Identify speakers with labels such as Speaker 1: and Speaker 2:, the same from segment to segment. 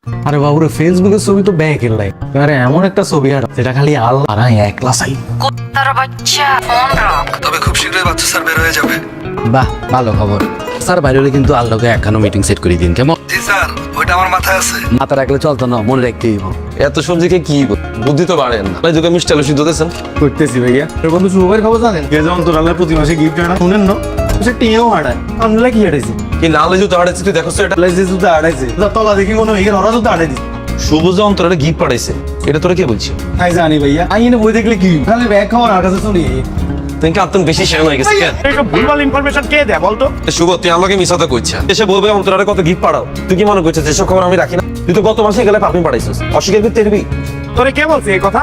Speaker 1: আরে বাবুরে ফেসবুকের ছবি তো ব্যাংকের লাই, আরে এমন একটা ছবি আর যেটা খালি আল্লাহ আর আমি একলা চাই।
Speaker 2: কুত্তার বাচ্চা ফোন রাখ।
Speaker 3: তবে খুব শীঘ্রই বাচ্চা স্যার বের হয়ে যাবে।
Speaker 4: বাহ, ভালো খবর। স্যার বাইরে হলে কিন্তু আল্লাহকে একখানো মিটিং সেট করে দিন, কেমন?
Speaker 3: জি স্যার, ওইটা আমার মাথায় আছে।
Speaker 4: মাথা রাখলে চলতো না, মনে রাখতে হইব।
Speaker 5: এত সবজিকে কি বুদ্ধি তো বাড়েন না, তোকে মিষ্টি আলু সিদ্ধ দিয়েছেন।
Speaker 1: করতেছি ভাইয়া। তোর বন্ধু শুভের খবর জানেন? কে যেমন তোর আল্লাহ প্রতি মাসে গিফট আনা শুনেন না, সে টিয়াও হাঁটায়। আমরা কি হাঁটাইছি?
Speaker 5: কি লাল জুতো হারাইছে তুই দেখছ এটা?
Speaker 1: লাইসে জুতো হাঁটাইছে, তলা দেখি মনে হয় ওরা জুতো হাঁটাই দিচ্ছে।
Speaker 5: সবুজ অন্তরে গিফট পাঠাইছে, এটা তোরা কে বলছি?
Speaker 1: তাই জানি ভাইয়া, আইনে বই দেখলে কি খালি ব্যাগ খাওয়ার আর কাছে শুনি।
Speaker 5: তুই কি আত্ম বেশি শেয়ার হয়ে গেছে কেন?
Speaker 6: এইসব ভুলভাল ইনফরমেশন কে দেয় বলতো?
Speaker 5: শুভ, তুই আমাকে মিশাতে কইছিস, এসে বলবে অন্তরে কত গিফট পাঠাও। তুই কি মনে করছিস যেসব খবর আমি রাখি না? তুই তো গত মাসে গেলে পারফিউম পাঠাইছিস, অস্বীকার করতে পারবি?
Speaker 6: তোরে কে বলছে এই কথা?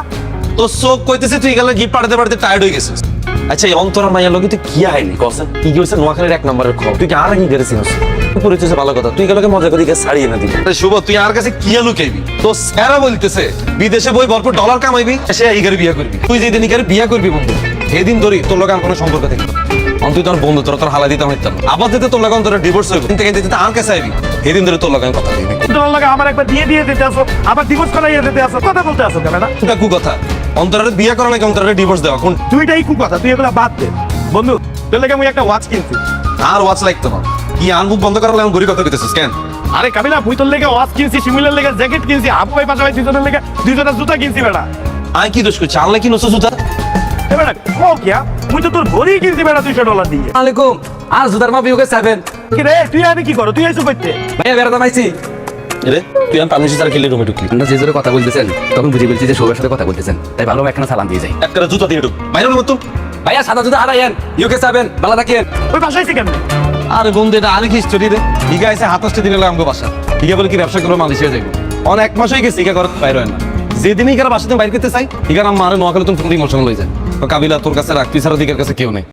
Speaker 5: তোর চোখ কইতেছে তুই গেলে গিফট পাঠাতে পাঠাতে টায়ার্ড হয়ে গেছিস। আচ্ছা, এই অন্তরা মাইয়া লোকে তুই কি আইলি কসেন? কি হয়েছে নোয়াখালীর 1 নম্বরের খবর, তুই কি আর কি করেছিস? পরিচয় ভালো কথা, তুই গেলে মজা করে ছাড়িয়ে না দিবি। শুভ, তুই আর কাছে কি লুকাইবি? তো স্যারা বলতেছে বিদেশে বই ভরপুর ডলার কামাইবি, সে ইগারে বিয়ে করবি। তুই যেদিন ইগারে বিয়ে করবি বন্ধু, সেদিন ধরি তোর লোক আর কোনো সম্পর্ক থাকবে না। তুই তোর বন্ধু, তোর হালা দিতে হইতাম। আবার যেতে তোর লোক তোর ডিভোর্স হইব, থেকে যেতে আর কাছে আইবি, সেদিন ধরে তোর লোক আমি কথা দিবি।
Speaker 6: তোর লাগে আমার একবার দিয়ে দিতে আসো, আবার ডিভোর্স করাইয়া দিতে আসো, কথা বলতে আসো কেন?
Speaker 5: এটা কু কথা? অন্তরে বিয়ে করা নাকি অন্তরে ডিভোর্স দেওয়া? কোন
Speaker 6: তুইটাই খুব কথা, তুই এগুলা বাদ দে। বন্ধু, তোর লাগে আমি একটা ওয়াচ কিনছি।
Speaker 5: আর ওয়াচ লাগতো না? কি আনবুক বন্ধ করালে আমি গড়ি কথা কইতেছিস কেন?
Speaker 6: আরে কাবিলা, মুই তোর লেগে ওয়াচ কিনছি, শিমুলের লেগে জ্যাকেট কিনছি, আপু ভাই পাশাপাশি দুজনের লেগে দুইজনের জুতা কিনছি বেটা।
Speaker 5: আমি কি দোষ করছি? আনলে কি নষ্ট জুতা?
Speaker 6: এ বেটা ও কিয়া, মুই তো তোর ঘড়ি কিনছি বেটা $200 দিয়ে।
Speaker 4: আলাইকুম। আর জুতার মাপি ওকে 7।
Speaker 6: কি রে, তুই আমি কি করো? তুই আইসো করতে?
Speaker 4: ভাইয়া বেড়াতে মাইছি।
Speaker 5: রে তুই আমি পারমিশন ছাড়া খেলে রুমে ঢুকলি?
Speaker 4: আপনারা যে জোরে কথা বলতেছেন তখন বুঝে বলছি যে সবার সাথে কথা বলতেছেন, তাই ভালো একখানা সালাম দিয়ে যাই।
Speaker 5: একটা জুতা দিয়ে ঢুক বাইরে মতো।
Speaker 4: ভাইয়া সাদা জুতা হারাইয়েন, ইউকে 7 ভালো থাকেন।
Speaker 6: ওই বাসাইছি কেন?
Speaker 5: আরে বন্ধু, এটা আরেক হিস্টোরি রে। ইগা এসে 27 দিন হলো আমাকে বাসা। ইগা বলে কি ব্যবসা করবো, মালয়েশিয়া যাইব। অনেক 1 মাস হয়ে গেছে ইগা করতে বাইরে হয় না। যেদিন ইগার বাসাতে বাইরে করতে চাই, ইগার আমার নোয়াখালী তুমি ইমোশনাল হয়ে যায়। কাবিলা তোর কাছে রাখ, তুই ছাড়া দিকের কাছে কেউ নেই।